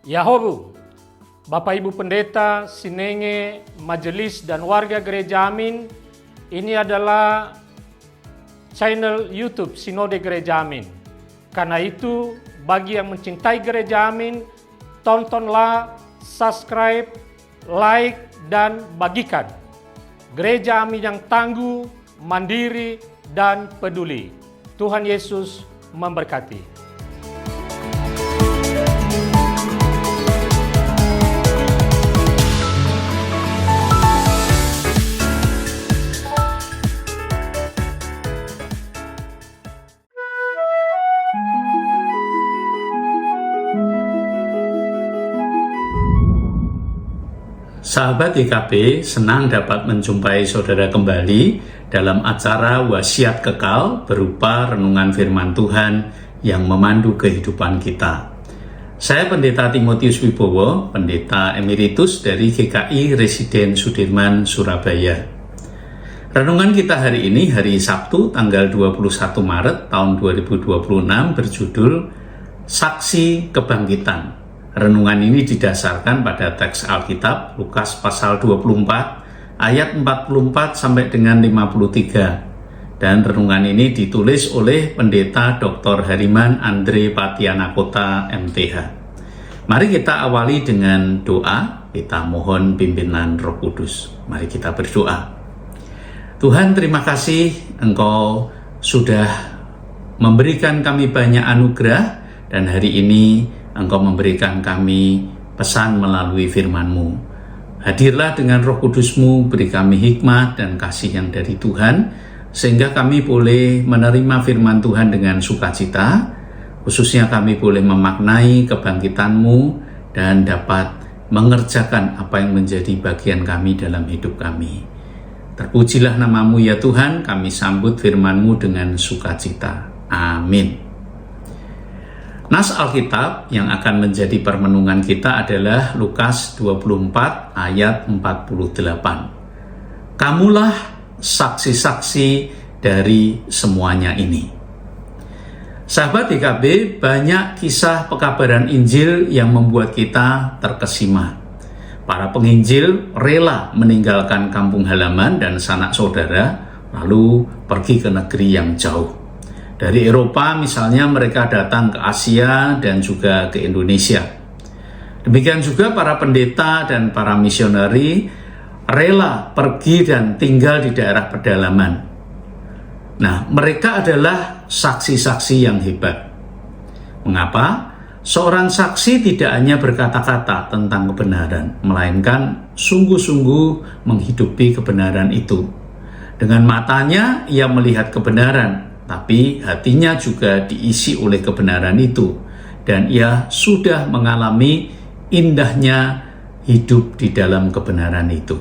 Yahobu, Bapak Ibu Pendeta, Sinenge, Majelis dan warga Gereja Amin, ini adalah channel YouTube Sinode Gereja Amin. Karena itu, bagi yang mencintai Gereja Amin, tontonlah, subscribe, like, dan bagikan. Gereja Amin yang tangguh, mandiri, dan peduli. Tuhan Yesus memberkati. Sahabat YKB, senang dapat menjumpai saudara kembali dalam acara Wasiat Kekal berupa renungan firman Tuhan yang memandu kehidupan kita. Saya Pendeta Timotius Wibowo, Pendeta Emeritus dari GKI Residen Sudirman, Surabaya. Renungan kita hari ini, hari Sabtu, tanggal 21 Maret tahun 2026 berjudul Saksi Kebangkitan. Renungan ini didasarkan pada teks Alkitab Lukas pasal 24 ayat 44 sampai dengan 53. Dan renungan ini ditulis oleh Pendeta Dr. Hariman Andre Patianakota MTH. Mari kita awali dengan doa, kita mohon pimpinan Roh Kudus. Mari kita berdoa. Tuhan, terima kasih Engkau sudah memberikan kami banyak anugerah, dan hari ini Engkau memberikan kami pesan melalui firman-Mu. Hadirlah dengan Roh Kudus-Mu, beri kami hikmat dan kasih yang dari Tuhan, sehingga kami boleh menerima firman Tuhan dengan sukacita, khususnya kami boleh memaknai kebangkitan-Mu dan dapat mengerjakan apa yang menjadi bagian kami dalam hidup kami. Terpujilah nama-Mu ya Tuhan, kami sambut firman-Mu dengan sukacita. Amin. Nas Alkitab yang akan menjadi permenungan kita adalah Lukas 24 ayat 48. Kamulah saksi-saksi dari semuanya ini. Sahabat YKB, banyak kisah pekabaran Injil yang membuat kita terkesima. Para penginjil rela meninggalkan kampung halaman dan sanak saudara, lalu pergi ke negeri yang jauh. Dari Eropa misalnya mereka datang ke Asia dan juga ke Indonesia. Demikian juga para pendeta dan para misionari rela pergi dan tinggal di daerah pedalaman. Nah, mereka adalah saksi-saksi yang hebat. Mengapa? Seorang saksi tidak hanya berkata-kata tentang kebenaran, melainkan sungguh-sungguh menghidupi kebenaran itu. Dengan matanya ia melihat kebenaran, tapi hatinya juga diisi oleh kebenaran itu, dan ia sudah mengalami indahnya hidup di dalam kebenaran itu.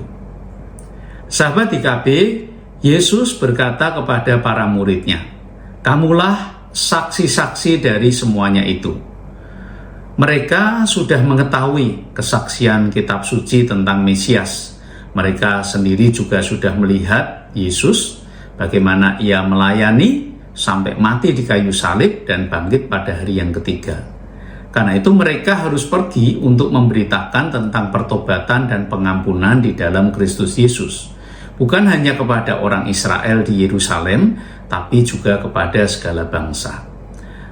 Sahabat YKB, Yesus berkata kepada para muridnya, "Kamulah saksi-saksi dari semuanya itu." Mereka sudah mengetahui kesaksian kitab suci tentang Mesias. Mereka sendiri juga sudah melihat Yesus, bagaimana ia melayani sampai mati di kayu salib dan bangkit pada hari yang ketiga. Karena itu mereka harus pergi untuk memberitakan tentang pertobatan dan pengampunan di dalam Kristus Yesus. Bukan hanya kepada orang Israel di Yerusalem, tapi juga kepada segala bangsa.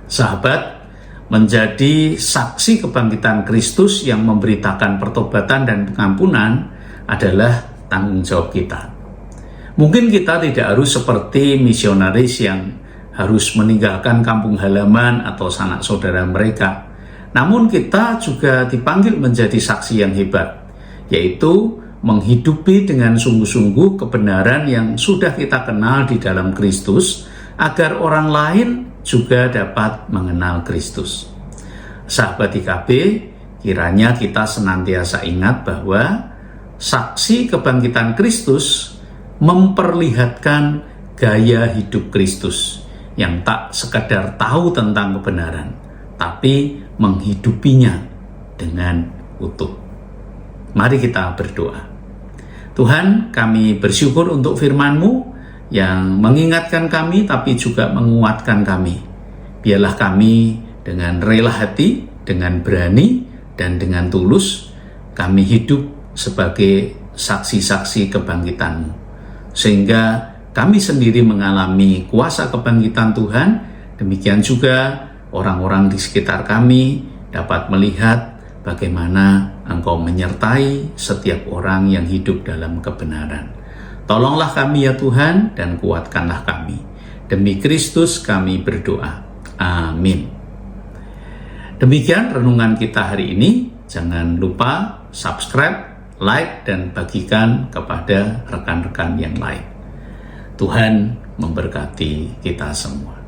Sahabat, menjadi saksi kebangkitan Kristus yang memberitakan pertobatan dan pengampunan adalah tanggung jawab kita. Mungkin kita tidak harus seperti misionaris yang harus meninggalkan kampung halaman atau sanak saudara mereka. Namun kita juga dipanggil menjadi saksi yang hebat, yaitu menghidupi dengan sungguh-sungguh kebenaran yang sudah kita kenal di dalam Kristus, agar orang lain juga dapat mengenal Kristus. Sahabat YKB, kiranya kita senantiasa ingat bahwa saksi kebangkitan Kristus memperlihatkan gaya hidup Kristus yang tak sekadar tahu tentang kebenaran, tapi menghidupinya dengan utuh. Mari kita berdoa. Tuhan, kami bersyukur untuk firman-Mu yang mengingatkan kami tapi juga menguatkan kami. Biarlah kami dengan rela hati, dengan berani dan dengan tulus kami hidup sebagai saksi-saksi kebangkitan-Mu, sehingga kami sendiri mengalami kuasa kebangkitan Tuhan. Demikian juga orang-orang di sekitar kami dapat melihat bagaimana Engkau menyertai setiap orang yang hidup dalam kebenaran. Tolonglah kami ya Tuhan, dan kuatkanlah kami. Demi Kristus kami berdoa. Amin. Demikian renungan kita hari ini. Jangan lupa subscribe, like, dan bagikan kepada rekan-rekan yang lain. Tuhan memberkati kita semua.